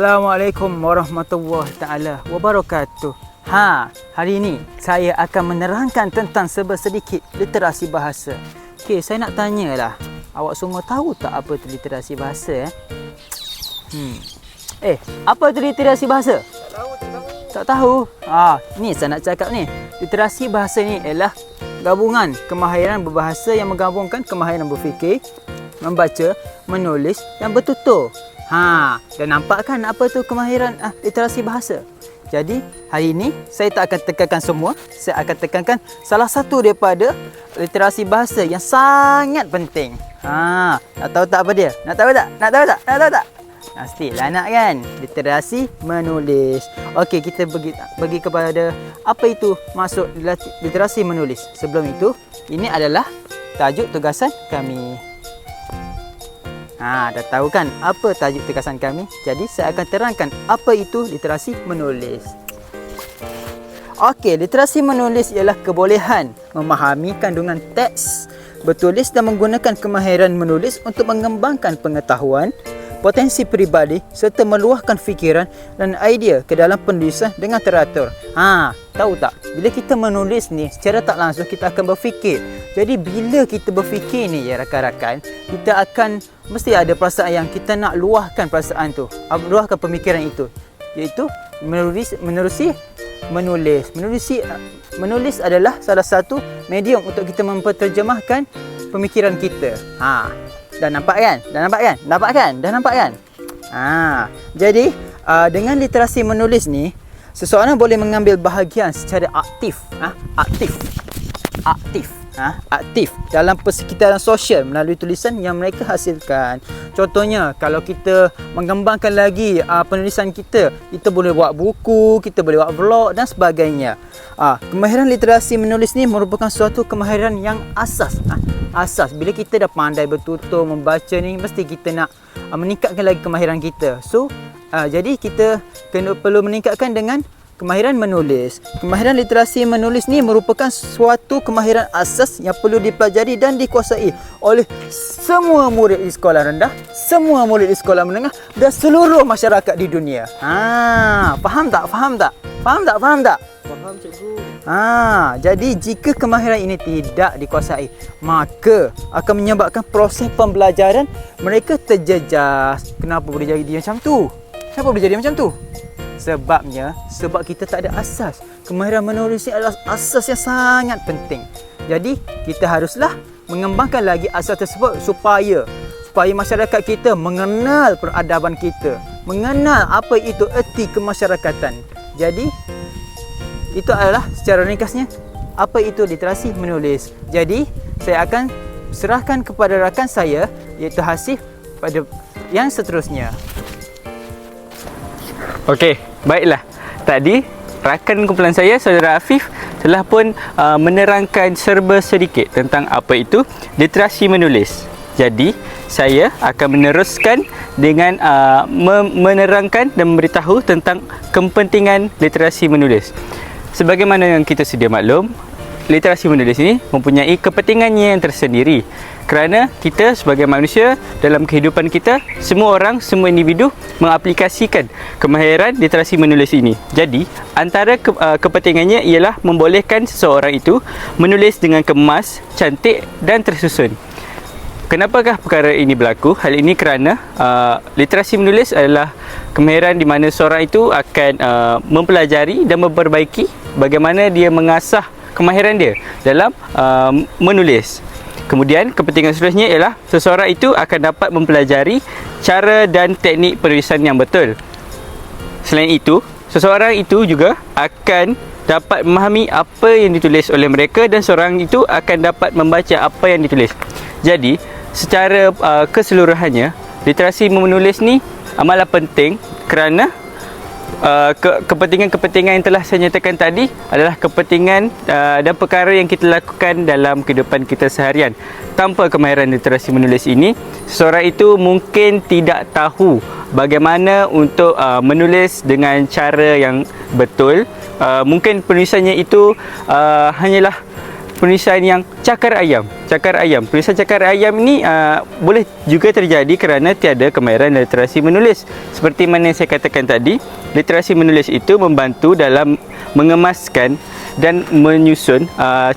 Assalamualaikum warahmatullahi taala wabarakatuh. Hari ini saya akan menerangkan tentang sedikit literasi bahasa. Okey, saya nak tanyalah, awak semua tahu tak apa itu literasi bahasa? Apa itu literasi bahasa? Tak tahu. Ni saya nak cakap ni. Literasi bahasa ni ialah gabungan kemahiran berbahasa yang menggabungkan kemahiran berfikir, membaca, menulis dan bertutur. Dan nampak kan apa tu kemahiran literasi bahasa? Jadi, hari ini saya tak akan tekankan semua. Saya akan tekankan salah satu daripada literasi bahasa yang sangat penting. Nak tahu tak apa dia? Nak tahu tak? Nak tahu tak? Nak tahu tak? Pastilah nak kan? Literasi menulis. Okey, kita pergi kepada apa itu maksud literasi menulis. Sebelum itu, ini adalah tajuk tugasan kami. Dah tahu kan apa tajuk tugasan kami? Jadi saya akan terangkan apa itu literasi menulis. Okey, literasi menulis ialah kebolehan memahami kandungan teks, bertulis dan menggunakan kemahiran menulis untuk mengembangkan pengetahuan, potensi peribadi serta meluahkan fikiran dan idea ke dalam penulisan dengan teratur. Tahu tak? Bila kita menulis ni, secara tak langsung kita akan berfikir. Jadi bila kita berfikir ni ya rakan-rakan, kita akan mesti ada perasaan yang kita nak luahkan perasaan tu, luahkan pemikiran itu, iaitu menulis. Menulis adalah salah satu medium untuk kita memperterjemahkan pemikiran kita. Dah nampak kan? Dah nampak kan? Jadi dengan literasi menulis ni, seseorang boleh mengambil bahagian secara aktif dalam persekitaran sosial melalui tulisan yang mereka hasilkan. Contohnya, kalau kita mengembangkan lagi penulisan kita boleh buat buku, kita boleh buat vlog dan sebagainya. Kemahiran literasi menulis ni merupakan suatu kemahiran yang asas. Bila kita dah pandai bertutur, membaca ni, mesti kita nak meningkatkan lagi kemahiran kita. Jadi kita perlu meningkatkan dengan kemahiran menulis. Kemahiran literasi menulis ni merupakan suatu kemahiran asas yang perlu dipelajari dan dikuasai oleh semua murid di sekolah rendah, semua murid di sekolah menengah dan seluruh masyarakat di dunia. Faham tak? Faham, cikgu. Jadi jika kemahiran ini tidak dikuasai, maka akan menyebabkan proses pembelajaran mereka terjejas. Kenapa boleh jadi macam tu? Sebab kita tak ada asas. Kemahiran menulis ini adalah asas yang sangat penting. Jadi kita haruslah mengembangkan lagi asas tersebut supaya masyarakat kita mengenal peradaban kita, mengenal apa itu erti kemasyarakatan. Jadi itu adalah secara ringkasnya apa itu literasi menulis. Jadi saya akan serahkan kepada rakan saya, iaitu Hasif, pada yang seterusnya. Okey, baiklah. Tadi rakan kumpulan saya, saudara Afif, telah pun menerangkan serba sedikit tentang apa itu literasi menulis. Jadi, saya akan meneruskan dengan menerangkan dan memberitahu tentang kepentingan literasi menulis. Sebagaimana yang kita sedia maklum, literasi menulis ini mempunyai kepentingannya yang tersendiri. Kerana kita sebagai manusia dalam kehidupan kita, semua orang, semua individu mengaplikasikan kemahiran literasi menulis ini. Jadi, antara kepentingannya ialah membolehkan seseorang itu menulis dengan kemas, cantik dan tersusun. Kenapakah perkara ini berlaku? Hal ini kerana literasi menulis adalah kemahiran di mana seorang itu akan mempelajari dan memperbaiki bagaimana dia mengasah kemahiran dia dalam menulis. Kemudian kepentingan seterusnya ialah seseorang itu akan dapat mempelajari cara dan teknik penulisan yang betul. Selain itu, seseorang itu juga akan dapat memahami apa yang ditulis oleh mereka dan seorang itu akan dapat membaca apa yang ditulis. Jadi, secara keseluruhannya, literasi menulis ni amatlah penting kerana kepentingan-kepentingan yang telah saya nyatakan tadi adalah kepentingan dan perkara yang kita lakukan dalam kehidupan kita seharian. Tanpa kemahiran literasi menulis ini, seseorang itu mungkin tidak tahu bagaimana untuk menulis dengan cara yang betul. Mungkin penulisannya itu hanyalah penulisan yang cakar ayam. Penulisan cakar ayam ini boleh juga terjadi kerana tiada kemahiran literasi menulis. Seperti mana yang saya katakan tadi, literasi menulis itu membantu dalam mengemaskan dan menyusun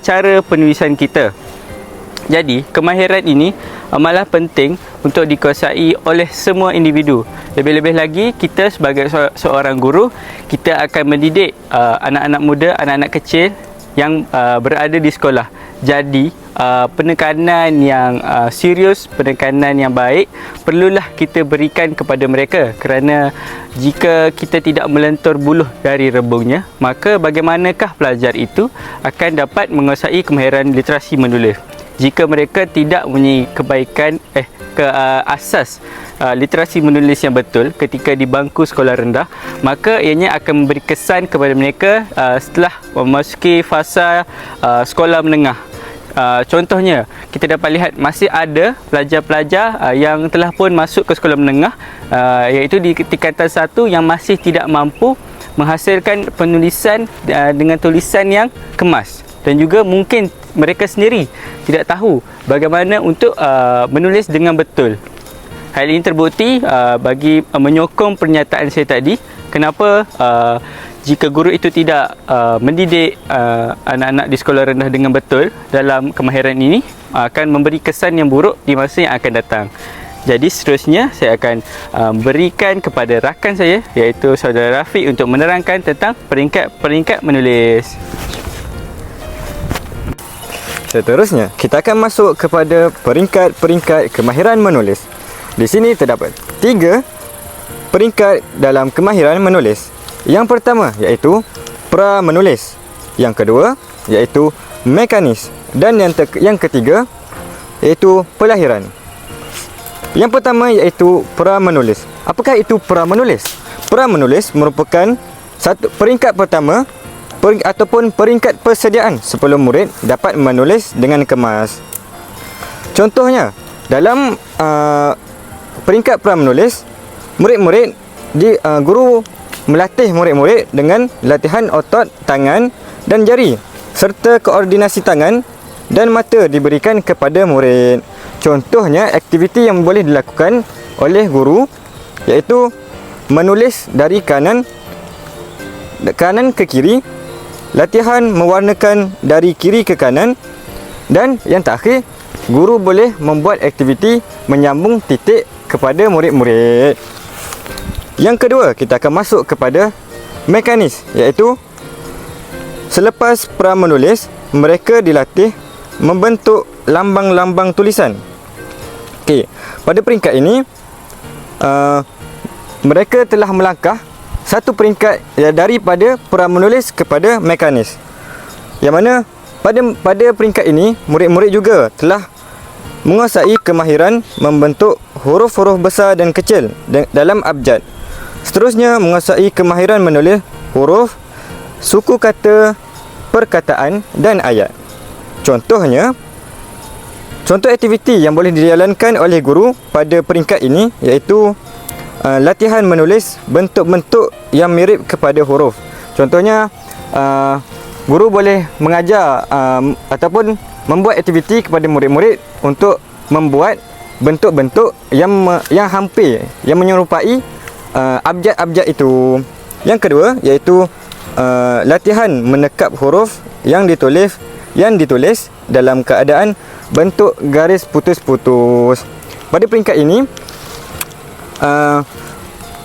cara penulisan kita. Jadi, kemahiran ini amatlah penting untuk dikuasai oleh semua individu. Lebih-lebih lagi, kita sebagai seorang guru, kita akan mendidik anak-anak muda, anak-anak kecil yang berada di sekolah. Jadi penekanan yang serius, penekanan yang baik perlulah kita berikan kepada mereka, kerana jika kita tidak melentur buluh dari rebungnya, maka bagaimanakah pelajar itu akan dapat menguasai kemahiran literasi menulis jika mereka tidak mempunyai kebaikan asas literasi menulis yang betul ketika di bangku sekolah rendah, maka ianya akan memberi kesan kepada mereka setelah memasuki fasa sekolah menengah. Contohnya, kita dapat lihat masih ada pelajar-pelajar yang telah pun masuk ke sekolah menengah, iaitu di tingkatan 1 yang masih tidak mampu menghasilkan penulisan dengan tulisan yang kemas, dan juga mungkin mereka sendiri tidak tahu bagaimana untuk menulis dengan betul. Hal ini terbukti bagi menyokong pernyataan saya tadi, kenapa jika guru itu tidak mendidik anak-anak di sekolah rendah dengan betul dalam kemahiran ini, akan memberi kesan yang buruk di masa yang akan datang. Jadi seterusnya saya akan berikan kepada rakan saya, iaitu saudara Rafiq, untuk menerangkan tentang peringkat-peringkat menulis. Seterusnya, kita akan masuk kepada peringkat-peringkat kemahiran menulis. Di sini terdapat 3 peringkat dalam kemahiran menulis. Yang pertama iaitu pra-menulis, yang kedua iaitu mekanis, dan yang ketiga iaitu pelahiran. Yang pertama iaitu pra-menulis. Apakah itu pra-menulis? Pra-menulis merupakan satu peringkat pertama ataupun peringkat persediaan sebelum murid dapat menulis dengan kemas. Contohnya, dalam peringkat pra-menulis, murid-murid guru melatih murid-murid dengan latihan otot tangan dan jari serta koordinasi tangan dan mata diberikan kepada murid. Contohnya, aktiviti yang boleh dilakukan oleh guru iaitu menulis dari kanan ke kiri, latihan mewarnakan dari kiri ke kanan, dan yang terakhir, guru boleh membuat aktiviti menyambung titik kepada murid-murid. Yang kedua, kita akan masuk kepada mekanis, iaitu selepas pra-menulis, mereka dilatih membentuk lambang-lambang tulisan. Okey, pada peringkat ini mereka telah melangkah satu peringkat daripada pra-menulis kepada mekanis, yang mana pada peringkat ini murid-murid juga telah menguasai kemahiran membentuk huruf-huruf besar dan kecil dalam abjad. Seterusnya, menguasai kemahiran menulis huruf, suku kata, perkataan dan ayat. Contohnya, contoh aktiviti yang boleh dijalankan oleh guru pada peringkat ini iaitu latihan menulis bentuk-bentuk yang mirip kepada huruf. Contohnya, guru boleh mengajar ataupun membuat aktiviti kepada murid-murid untuk membuat bentuk-bentuk yang hampir, yang menyerupai abjad-abjad itu. Yang kedua iaitu latihan menekap huruf yang ditulis dalam keadaan bentuk garis putus-putus. Pada peringkat ini,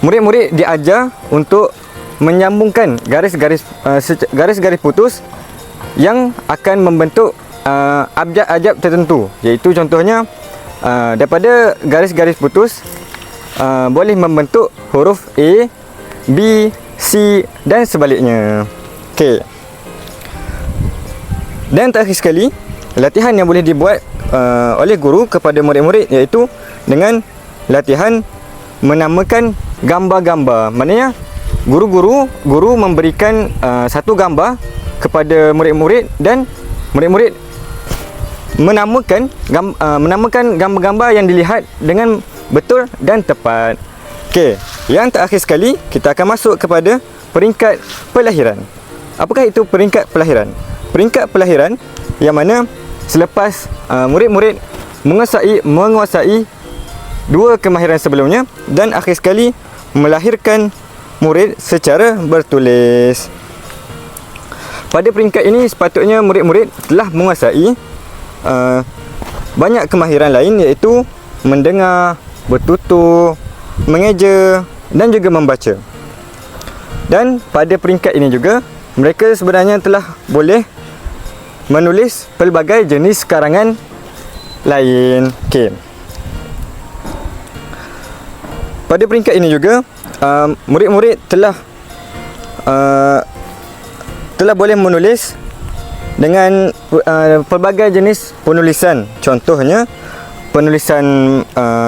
murid-murid diajar untuk menyambungkan garis-garis putus yang akan membentuk abjad-abjad tertentu, iaitu contohnya daripada garis-garis putus boleh membentuk huruf A, B, C dan sebaliknya. Okey. Dan terakhir sekali, latihan yang boleh dibuat oleh guru kepada murid-murid iaitu dengan latihan menamakan gambar-gambar. Maknanya guru memberikan satu gambar kepada murid-murid dan murid-murid menamakan gambar-gambar yang dilihat dengan betul dan tepat. Okey, yang terakhir sekali kita akan masuk kepada peringkat pelahiran. Apakah itu peringkat pelahiran? Peringkat pelahiran yang mana selepas murid-murid menguasai dua kemahiran sebelumnya dan akhir sekali melahirkan murid secara bertulis. Pada peringkat ini sepatutnya murid-murid telah menguasai banyak kemahiran lain iaitu mendengar, bertutur, mengeja dan juga membaca. Dan pada peringkat ini juga mereka sebenarnya telah boleh menulis pelbagai jenis karangan lain. Okey. Pada peringkat ini juga murid-murid telah boleh menulis dengan pelbagai jenis penulisan. Contohnya penulisan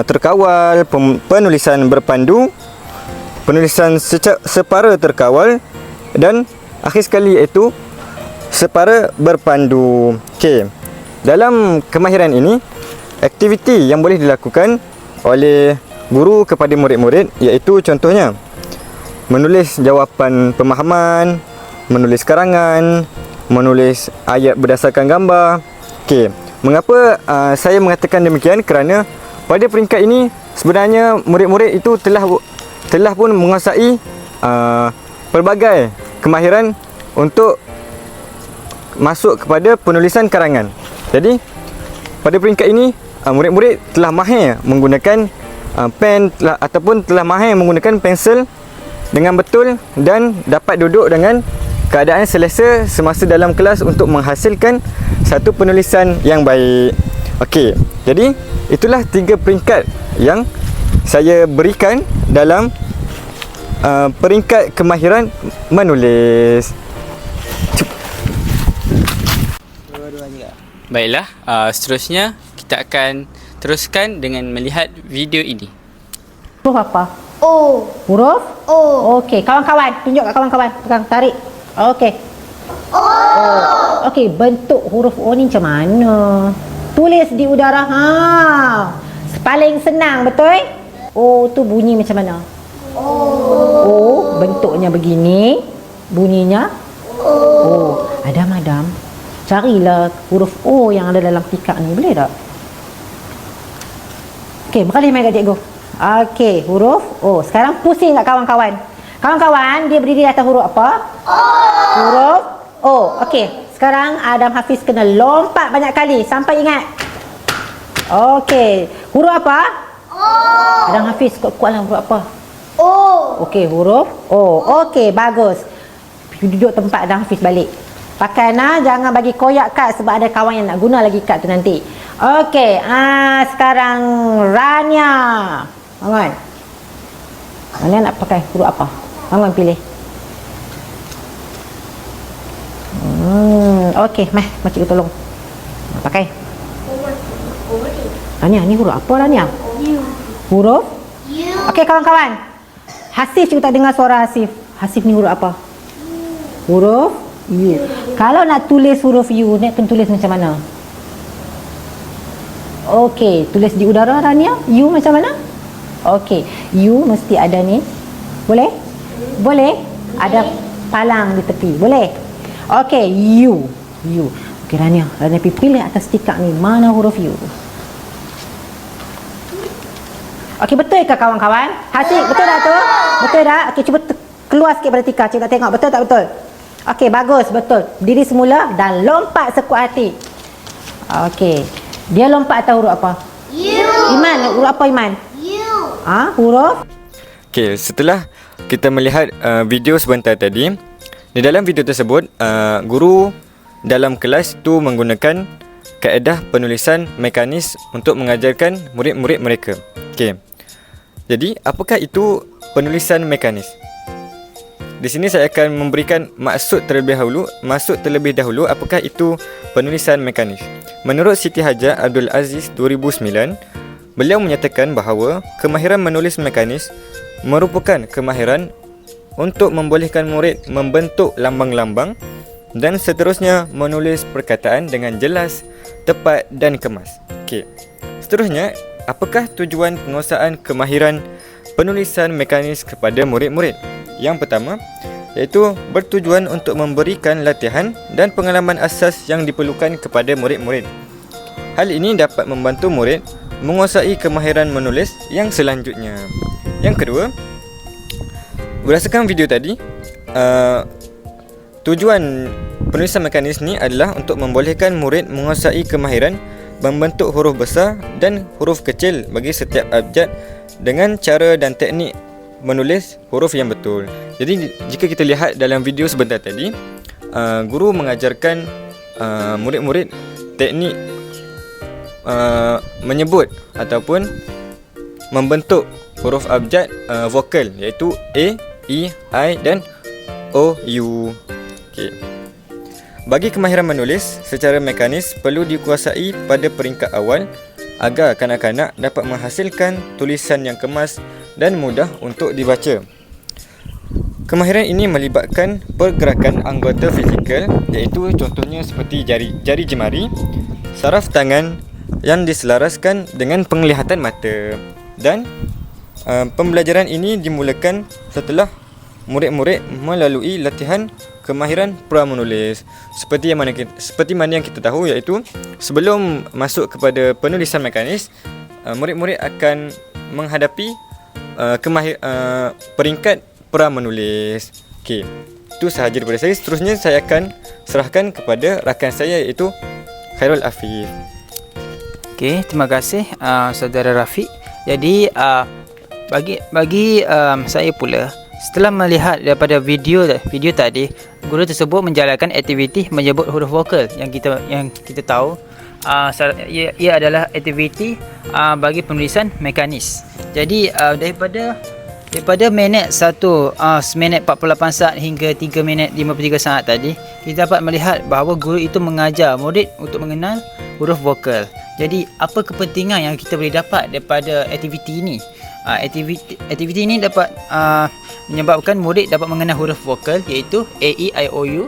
terkawal, penulisan berpandu, penulisan separa terkawal dan akhir sekali iaitu separa berpandu. Okey. Dalam kemahiran ini, aktiviti yang boleh dilakukan oleh guru kepada murid-murid iaitu contohnya menulis jawapan pemahaman, menulis karangan, menulis ayat berdasarkan gambar. Okey. Mengapa saya mengatakan demikian? Kerana pada peringkat ini sebenarnya murid-murid itu telah pun menguasai pelbagai kemahiran untuk masuk kepada penulisan karangan. Jadi pada peringkat ini murid-murid telah mahir menggunakan pen ataupun telah mahir menggunakan pensel dengan betul dan dapat duduk dengan keadaan selesa semasa dalam kelas untuk menghasilkan satu penulisan yang baik. Okey, jadi itulah 3 peringkat yang saya berikan dalam peringkat kemahiran menulis. Baiklah, seterusnya kita akan teruskan dengan melihat video ini. Huruf apa? O. Huruf? O. Okey, kawan-kawan, tunjuk kat kawan-kawan. Pegang, tarik. Okey. O. Okey, bentuk huruf O ni macam mana? Tulis di udara. Paling senang, betul? O tu bunyi macam mana? O, bentuknya begini. Bunyinya? O. Adam. Carilah huruf O yang ada dalam tikar ni, boleh tak? Okey, berkali main kat cikgu. Okey, huruf O. Sekarang pusing kat kawan-kawan. Kawan-kawan, dia berdiri atas huruf apa? O. Huruf O. Okey, sekarang Adam Hafiz kena lompat banyak kali sampai ingat. Okey, huruf apa? O. Adam Hafiz kuat-kuatlah, huruf apa? O. Okey, huruf O. Okey, bagus. Duduk tempat Adam Hafiz balik. Pakai jangan bagi koyak kad sebab ada kawan yang nak guna lagi kad tu nanti. Okey, sekarang Rania. Bangun. Rania nak pakai huruf apa? Bangun pilih. Okey, meh, makcik tolong. Pakai. Rania, ni huruf apa Rania? Huruf? Okey kawan-kawan. Hasif juga tak dengar suara Hasif. Hasif ni huruf apa? Huruf U. Kalau nak tulis huruf U, nak kena tulis macam mana? Okey, tulis di udara Rania. U macam mana? Okey, U mesti ada ni. Boleh? Boleh? Ada palang di tepi. Boleh? Okey, U. U. Okey Rania, Rania pilih atas tikar ni mana huruf U. Okey, betul ke kawan-kawan? Hasik, betul tak tu? Betul tak? Okey, cuba keluar sikit pada tikar. Cikgu nak tengok. Betul tak betul? Okey, bagus. Betul. Diri semula dan lompat sekuat hati. Okey. Dia lompat atas huruf apa? U. Iman, huruf apa Iman? U. Huruf? Okey, setelah kita melihat video sebentar tadi, di dalam video tersebut guru dalam kelas tu menggunakan kaedah penulisan mekanis untuk mengajarkan murid-murid mereka. Okey. Jadi, apakah itu penulisan mekanis? Di sini saya akan memberikan maksud terlebih dahulu apakah itu penulisan mekanis. Menurut Siti Hajar Abdul Aziz 2009, beliau menyatakan bahawa kemahiran menulis mekanis merupakan kemahiran untuk membolehkan murid membentuk lambang-lambang dan seterusnya menulis perkataan dengan jelas, tepat dan kemas. Okey. Seterusnya, apakah tujuan penguasaan kemahiran penulisan mekanis kepada murid-murid? Yang pertama, iaitu bertujuan untuk memberikan latihan dan pengalaman asas yang diperlukan kepada murid-murid. Hal ini dapat membantu murid menguasai kemahiran menulis yang selanjutnya. Yang kedua, berdasarkan video tadi, tujuan penulisan mekanis ni adalah untuk membolehkan murid menguasai kemahiran membentuk huruf besar dan huruf kecil bagi setiap abjad dengan cara dan teknik menulis huruf yang betul. Jadi jika kita lihat dalam video sebentar tadi, guru mengajarkan murid-murid teknik menyebut ataupun membentuk huruf abjad vokal, iaitu A, E, I dan O, U. Okay. Bagi kemahiran menulis secara mekanis perlu dikuasai pada peringkat awal agar kanak-kanak dapat menghasilkan tulisan yang kemas dan mudah untuk dibaca. Kemahiran ini melibatkan pergerakan anggota fizikal, iaitu contohnya seperti jari jemari, saraf tangan yang diselaraskan dengan penglihatan mata. Dan pembelajaran ini dimulakan setelah murid-murid melalui latihan kemahiran pra-menulis. Seperti mana yang kita tahu, iaitu sebelum masuk kepada penulisan mekanis, murid-murid akan menghadapi peringkat pra-menulis. Okey, itu sahaja daripada saya. Seterusnya saya akan serahkan kepada rakan saya, iaitu Khairul Afif. Okey, terima kasih saudara Rafiq. Jadi bagi saya pula, setelah melihat daripada video tadi, guru tersebut menjalankan aktiviti menyebut huruf vokal yang kita tahu ia adalah aktiviti bagi penulisan mekanis. Jadi daripada minit 1 minit 48 saat hingga 3 minit 53 saat tadi, kita dapat melihat bahawa guru itu mengajar murid untuk mengenal huruf vokal. Jadi apa kepentingan yang kita boleh dapat daripada aktiviti ini? Aktiviti ini dapat menyebabkan murid dapat mengenal huruf vokal, iaitu A, E, I, O, U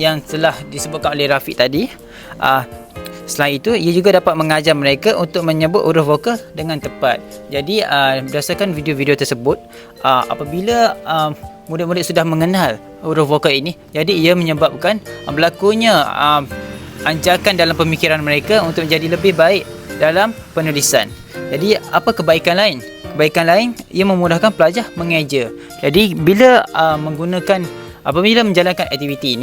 yang telah disebutkan oleh Rafiq tadi. Selain itu, ia juga dapat mengajar mereka untuk menyebut huruf vokal dengan tepat. Jadi berdasarkan video-video tersebut, apabila murid-murid sudah mengenal huruf vokal ini, jadi ia menyebabkan berlakunya anjakan dalam pemikiran mereka untuk menjadi lebih baik dalam penulisan. Jadi apa kebaikan lain? Kebaikan lain, ia memudahkan pelajar mengeja. Jadi apabila menjalankan aktiviti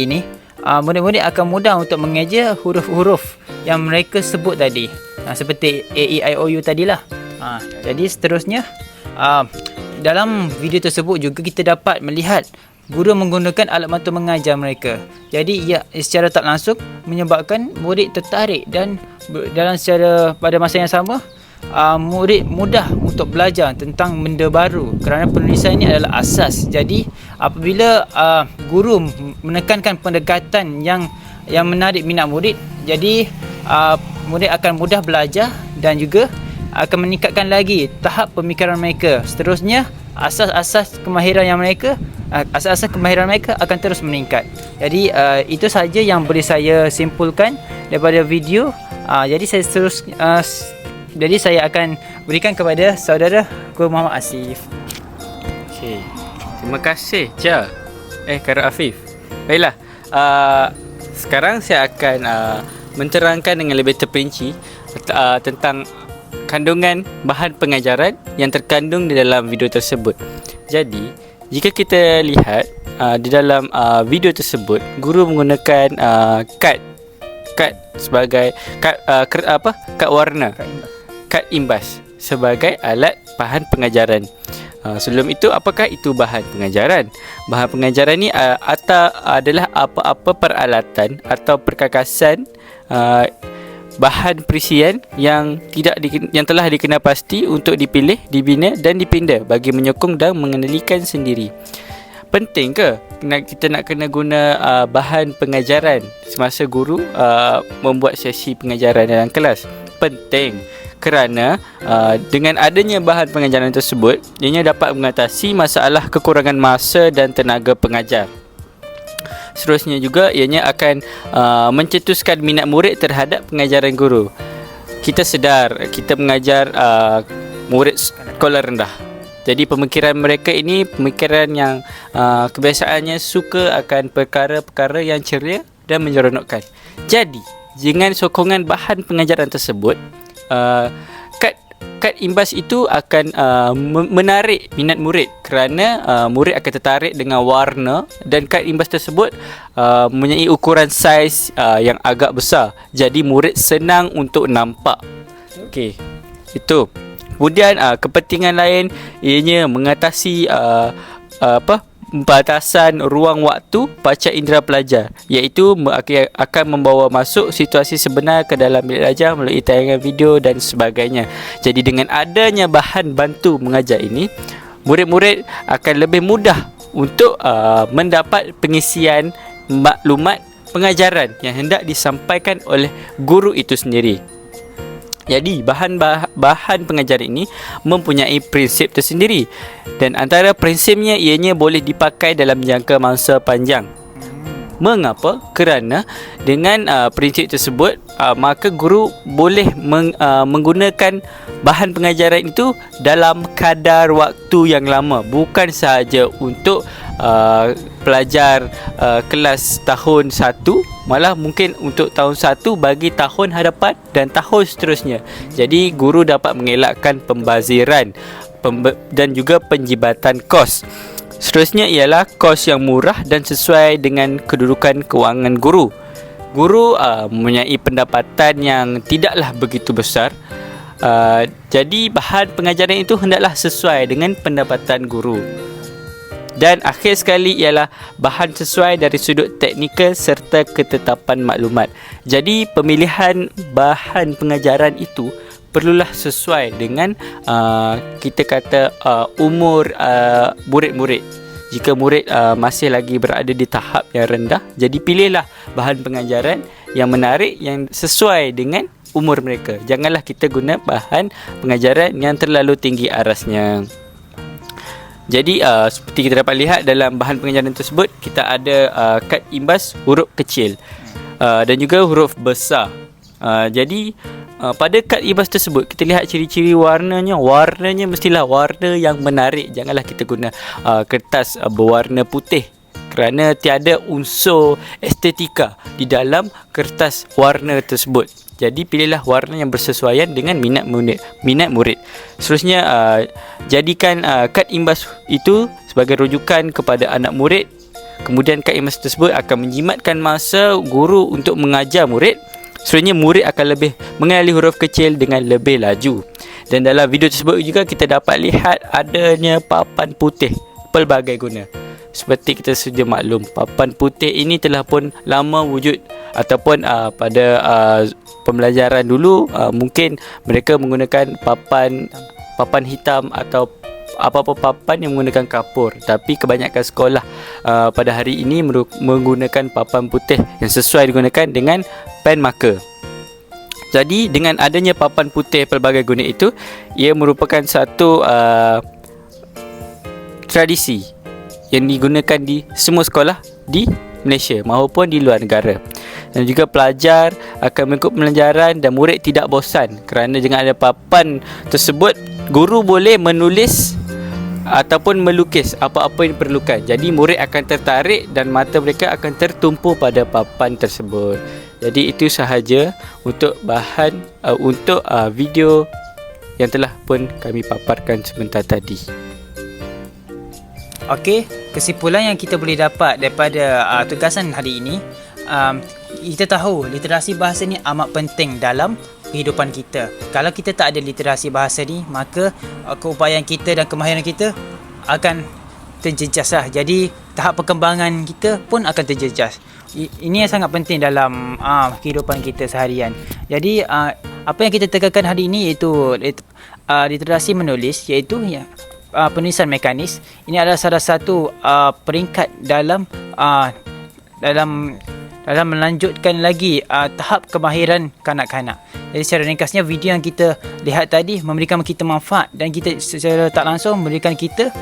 ini, murid-murid akan mudah untuk mengeja huruf-huruf yang mereka sebut tadi, seperti A, E, I, O, U tadilah. Jadi seterusnya, dalam video tersebut juga kita dapat melihat guru menggunakan alat bantu mengajar mereka. Jadi ia secara tak langsung menyebabkan murid tertarik dan pada masa yang sama murid mudah untuk belajar tentang benda baru, kerana penulisan ini adalah asas. Jadi apabila guru menekankan pendekatan yang menarik minat murid, jadi murid akan mudah belajar dan juga akan meningkatkan lagi tahap pemikiran mereka. Seterusnya asas-asas kemahiran yang mereka asas-asas kemahiran mereka akan terus meningkat. Jadi itu saja yang boleh saya simpulkan daripada video. Jadi saya akan berikan kepada saudara Guru Muhammad Asif. Okey. Terima kasih, Cia. Kara Afif. Baiklah. Sekarang saya akan menterangkan dengan lebih terperinci tentang kandungan bahan pengajaran yang terkandung di dalam video tersebut. Jadi, jika kita lihat di dalam video tersebut, guru menggunakan kad sebagai kad warna, kad imbas sebagai alat bahan pengajaran. Sebelum itu, apakah itu bahan pengajaran? Bahan pengajaran ni adalah apa-apa peralatan atau perkakasan bahan perisian yang telah dikenal pasti untuk dipilih, dibina dan dipindah bagi menyokong dan mengendalikan sendiri. Penting ke kita nak kena guna bahan pengajaran semasa guru membuat sesi pengajaran dalam kelas? Penting, kerana dengan adanya bahan pengajaran tersebut, ianya dapat mengatasi masalah kekurangan masa dan tenaga pengajar. Seterusnya juga, ianya akan mencetuskan minat murid terhadap pengajaran guru. Kita sedar kita mengajar murid sekolah rendah. Jadi pemikiran mereka ini pemikiran yang kebiasaannya suka akan perkara-perkara yang ceria dan menyeronokkan. Jadi dengan sokongan bahan pengajaran tersebut, kad imbas itu akan menarik minat murid, kerana murid akan tertarik dengan warna, dan kad imbas tersebut mempunyai ukuran saiz yang agak besar. Jadi murid senang untuk nampak. Okey, itu. Kemudian kepentingan lain ianya mengatasi batasan ruang waktu panca indera pelajar, iaitu akan membawa masuk situasi sebenar ke dalam bilik belajar melalui tayangan video dan sebagainya. Jadi dengan adanya bahan bantu mengajar ini, murid-murid akan lebih mudah untuk mendapat pengisian maklumat pengajaran yang hendak disampaikan oleh guru itu sendiri. Jadi bahan pengajaran ini mempunyai prinsip tersendiri, dan antara prinsipnya ianya boleh dipakai dalam jangka masa panjang. Mengapa? Kerana dengan prinsip tersebut maka guru boleh menggunakan bahan pengajaran itu dalam kadar waktu yang lama, bukan sahaja untuk pelajar kelas tahun 1, malah mungkin untuk tahun 1 bagi tahun hadapan dan tahun seterusnya. Jadi guru dapat mengelakkan pembaziran dan juga penjibatan kos. Seterusnya ialah kos yang murah dan sesuai dengan kedudukan kewangan guru. Guru mempunyai pendapatan yang tidaklah begitu besar. Jadi bahan pengajaran itu hendaklah sesuai dengan pendapatan guru. Dan akhir sekali ialah bahan sesuai dari sudut teknikal serta ketetapan maklumat. Jadi pemilihan bahan pengajaran itu perlulah sesuai dengan kita kata umur murid-murid. Jika murid masih lagi berada di tahap yang rendah, jadi pilihlah bahan pengajaran yang menarik, yang sesuai dengan umur mereka. Janganlah kita guna bahan pengajaran yang terlalu tinggi arasnya. Jadi seperti kita dapat lihat dalam bahan pengajaran tersebut, kita ada kad imbas huruf kecil dan juga huruf besar. Jadi pada kad imbas tersebut kita lihat ciri-ciri warnanya. Warnanya mestilah warna yang menarik. Janganlah kita guna kertas berwarna putih, kerana tiada unsur estetika di dalam kertas warna tersebut. Jadi pilihlah warna yang bersesuaian dengan minat murid. Seterusnya jadikan kad imbas itu sebagai rujukan kepada anak murid. Kemudian kad imbas tersebut akan menjimatkan masa guru untuk mengajar murid. Seterusnya murid akan lebih mengenali huruf kecil dengan lebih laju. Dan dalam video tersebut juga kita dapat lihat adanya papan putih pelbagai guna. Seperti kita sedia maklum, papan putih ini telah pun lama wujud, ataupun pada pembelajaran dulu mungkin mereka menggunakan papan hitam atau apa-apa papan yang menggunakan kapur. Tapi kebanyakan sekolah pada hari ini menggunakan papan putih yang sesuai digunakan dengan pen marker. Jadi dengan adanya papan putih pelbagai guna itu, ia merupakan satu tradisi yang digunakan di semua sekolah di Malaysia maupun di luar negara. Dan juga pelajar akan mengikut pelajaran dan murid tidak bosan kerana dengan ada papan tersebut, guru boleh menulis ataupun melukis apa-apa yang diperlukan. Jadi murid akan tertarik dan mata mereka akan tertumpu pada papan tersebut. Jadi itu sahaja untuk bahan untuk video yang telah pun kami paparkan sebentar tadi. Okey, kesimpulan yang kita boleh dapat daripada tugasan hari ini, kita tahu literasi bahasa ni amat penting dalam kehidupan kita. Kalau kita tak ada literasi bahasa ni, maka keupayaan kita dan kemahiran kita akan terjejas lah. Jadi tahap perkembangan kita pun akan terjejas. Ini yang sangat penting dalam kehidupan kita seharian. Jadi apa yang kita tekankan hari ini iaitu literasi menulis, iaitu penulisan mekanis. Ini adalah salah satu peringkat dalam melanjutkan lagi tahap kemahiran kanak-kanak. Jadi secara ringkasnya, video yang kita lihat tadi memberikan kita manfaat dan kita secara tak langsung memberikan kita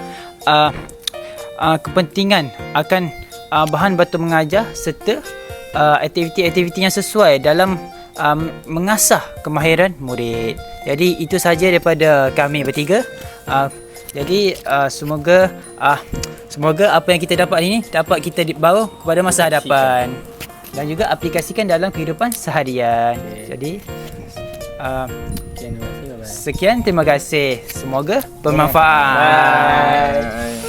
kepentingan akan bahan batu mengajar serta aktiviti-aktiviti yang sesuai dalam mengasah kemahiran murid. Jadi itu sahaja daripada kami bertiga. Jadi semoga apa yang kita dapat ini dapat kita bawa kepada masa hadapan dan juga aplikasikan dalam kehidupan seharian. Jadi sekian, terima kasih. Semoga bermanfaat. Bye.